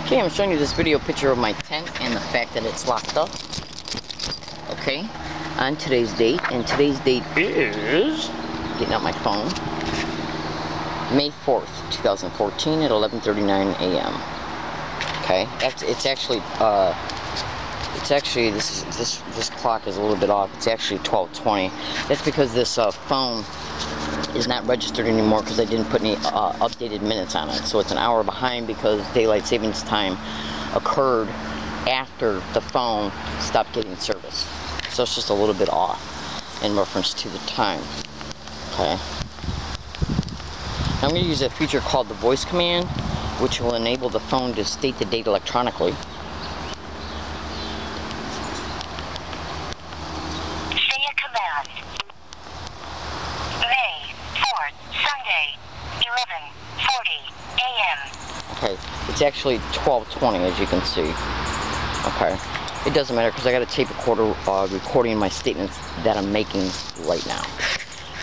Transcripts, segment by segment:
Okay, I'm showing you this video picture of my tent and the fact that it's locked up. Okay, on today's date, and today's date is, getting out my phone, May 4th, 2014 at 11:39 a.m. Okay, it's actually this clock is a little bit off. It's actually 12:20. That's because this phone is not registered anymore because I didn't put any updated minutes on it. So it's an hour behind because daylight savings time occurred after the phone stopped getting service. So it's just a little bit off in reference to the time. Okay. I'm going to use a feature called the voice command, which will enable the phone to state the date electronically. Say a command. May 4th, Sunday, 11:40 a.m. Okay, it's actually 12:20 as you can see. Okay, it doesn't matter because I got a tape recorder recording my statements that I'm making right now.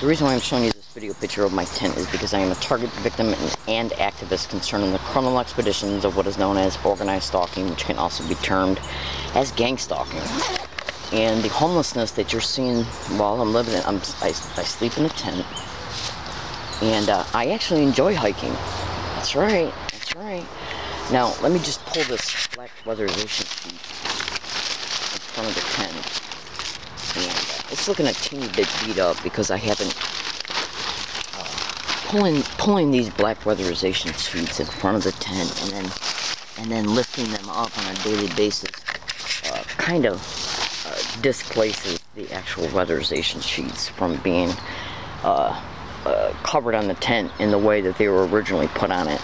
The reason why I'm showing you this video picture of my tent is because I am a target victim and activist concerning the criminal expeditions of what is known as organized stalking, which can also be termed as gang stalking. And the homelessness that you're seeing while I'm living it, I sleep in a tent, and I actually enjoy hiking. That's right, that's right. Now, let me just pull this black weatherization sheet in front of the tent. And it's looking a teeny bit beat up because I haven't pulling these black weatherization sheets in front of the tent and then lifting them up on a daily basis kind of displaces the actual weatherization sheets from being covered on the tent in the way that they were originally put on it.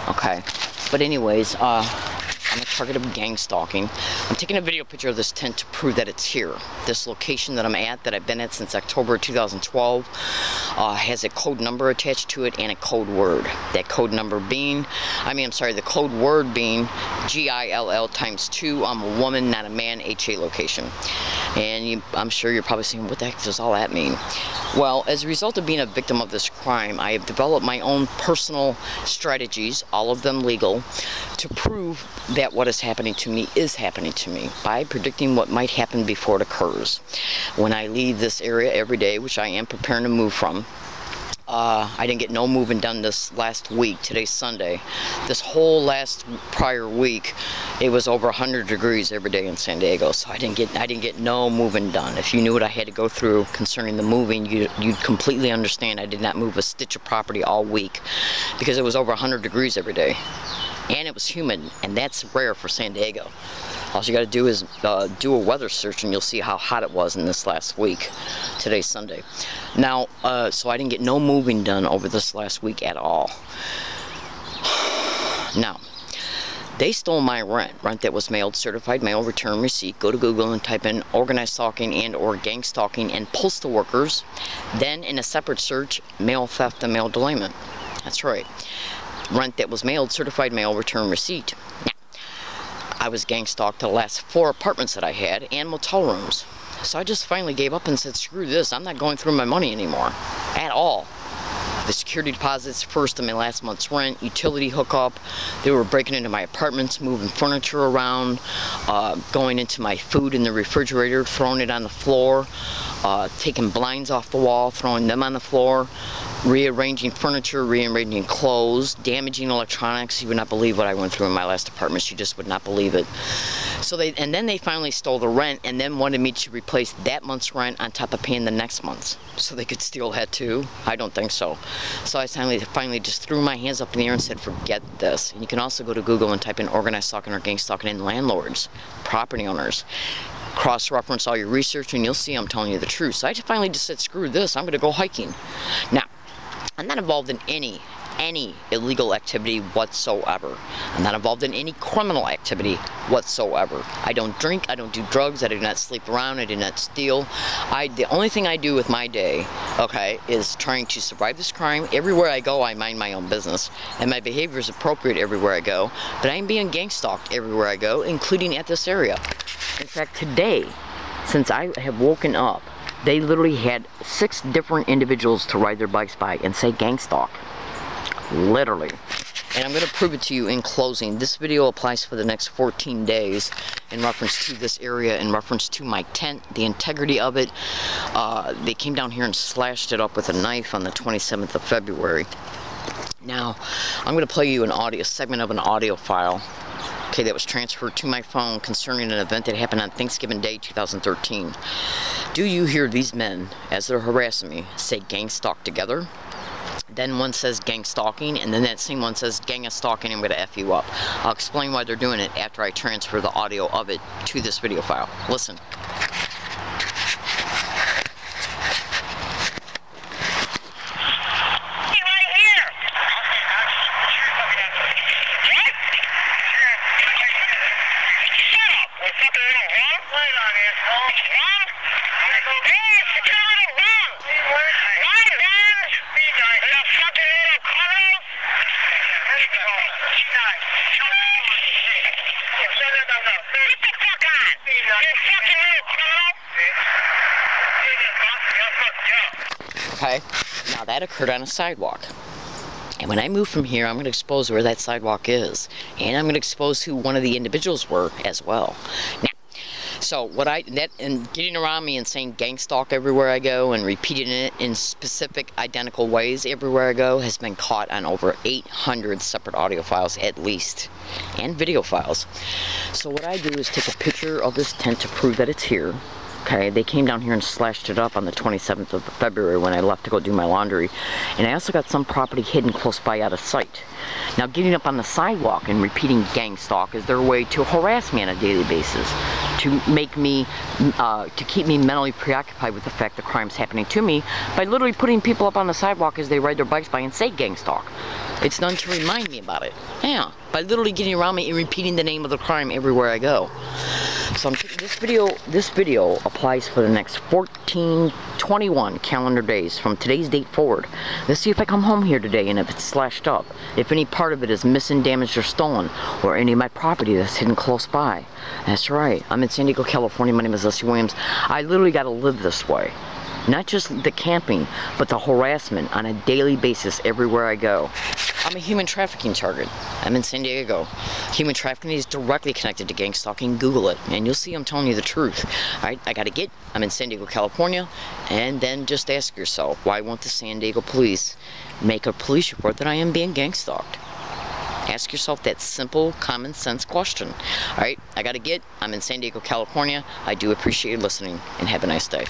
Okay, but anyways, I'm a target of gang stalking. I'm taking a video picture of this tent to prove that it's here. This location that I'm at, that I've been at since October 2012, has a code number attached to it and a code word. That code number being, the code word being GILL ×2. I'm a woman, not a man, HA location. And I'm sure you're probably saying, what the heck does all that mean? Well, as a result of being a victim of this crime, I have developed my own personal strategies, all of them legal, to prove that what is happening to me is happening to me by predicting what might happen before it occurs. When I leave this area every day, which I am preparing to move from, I didn't get no moving done this last week. Today's Sunday. This whole last prior week, it was over 100 degrees every day in San Diego. So I didn't get no moving done. If you knew what I had to go through concerning the moving, you'd completely understand. I did not move a stitch of property all week because it was over 100 degrees every day, and it was humid, and that's rare for San Diego. All you got to do is do a weather search and you'll see how hot it was in this last week. Today's Sunday. Now, so I didn't get no moving done over this last week at all. Now, they stole my rent that was mailed, certified mail return receipt. Go to Google and type in organized stalking and or gang stalking and postal workers. Then in a separate search, mail theft and mail delayment. That's right. Rent that was mailed, certified mail return receipt. I was gang stalked the last 4 apartments that I had and motel rooms. So I just finally gave up and said, screw this, I'm not going through my money anymore. At all. The security deposits, first of my last month's rent, utility hookup, they were breaking into my apartments, moving furniture around, going into my food in the refrigerator, throwing it on the floor, taking blinds off the wall, throwing them on the floor, rearranging furniture, rearranging clothes, damaging electronics. You would not believe what I went through in my last apartment. You just would not believe it. So then they finally stole the rent and then wanted me to replace that month's rent on top of paying the next month's. So they could steal that too? I don't think so. So I finally just threw my hands up in the air and said, forget this. And you can also go to Google and type in organized stalking or gang stalking and landlords, property owners. Cross-reference all your research and you'll see I'm telling you the truth. So I finally just said, screw this, I'm going to go hiking. Now, I'm not involved in any illegal activity whatsoever. I'm not involved in any criminal activity whatsoever. I don't drink, I don't do drugs, I do not sleep around, I do not steal. The only thing I do with my day, okay, is trying to survive this crime. Everywhere I go, I mind my own business, and my behavior is appropriate everywhere I go, but I'm being gang stalked everywhere I go, including at this area. In fact, today, since I have woken up, they literally had 6 different individuals to ride their bikes by and say gang stalk. Literally. And I'm going to prove it to you in closing. This video applies for the next 14 days in reference to this area, in reference to my tent, the integrity of it. They came down here and slashed it up with a knife on the 27th of February. Now, I'm going to play you a segment of an audio file, okay, that was transferred to my phone concerning an event that happened on Thanksgiving Day 2013. Do you hear these men, as they're harassing me, say gang stalk together? Then one says gang stalking, and then that same one says gang of stalking, I'm going to F you up. I'll explain why they're doing it after I transfer the audio of it to this video file. Listen. Okay, now that occurred on a sidewalk. And when I move from here, I'm going to expose where that sidewalk is. And I'm going to expose who one of the individuals were as well. Now, so and getting around me and saying gang stalk everywhere I go and repeating it in specific identical ways everywhere I go has been caught on over 800 separate audio files at least, and video files. So what I do is take a picture of this tent to prove that it's here. Okay, they came down here and slashed it up on the 27th of February when I left to go do my laundry. And I also got some property hidden close by out of sight. Now, getting up on the sidewalk and repeating gang stalk is their way to harass me on a daily basis, to make me, to keep me mentally preoccupied with the fact that crime's happening to me by literally putting people up on the sidewalk as they ride their bikes by and say gang stalk. It's done to remind me about it. Yeah, by literally getting around me and repeating the name of the crime everywhere I go. So I'm taking this video applies for the next 21 calendar days from today's date forward. Let's see if I come home here today and if it's slashed up, if any part of it is missing, damaged, or stolen, or any of my property that's hidden close by. That's right, I'm in San Diego, California. My name is Leslie Williams. I literally got to live this way. Not just the camping, but the harassment on a daily basis everywhere I go. I'm a human trafficking target. I'm in San Diego. Human trafficking is directly connected to gang stalking. Google it, and you'll see I'm telling you the truth. Alright, I'm in San Diego, California, and then just ask yourself, why won't the San Diego police make a police report that I am being gang stalked? Ask yourself that simple, common sense question. Alright, I'm in San Diego, California. I do appreciate you listening, and have a nice day.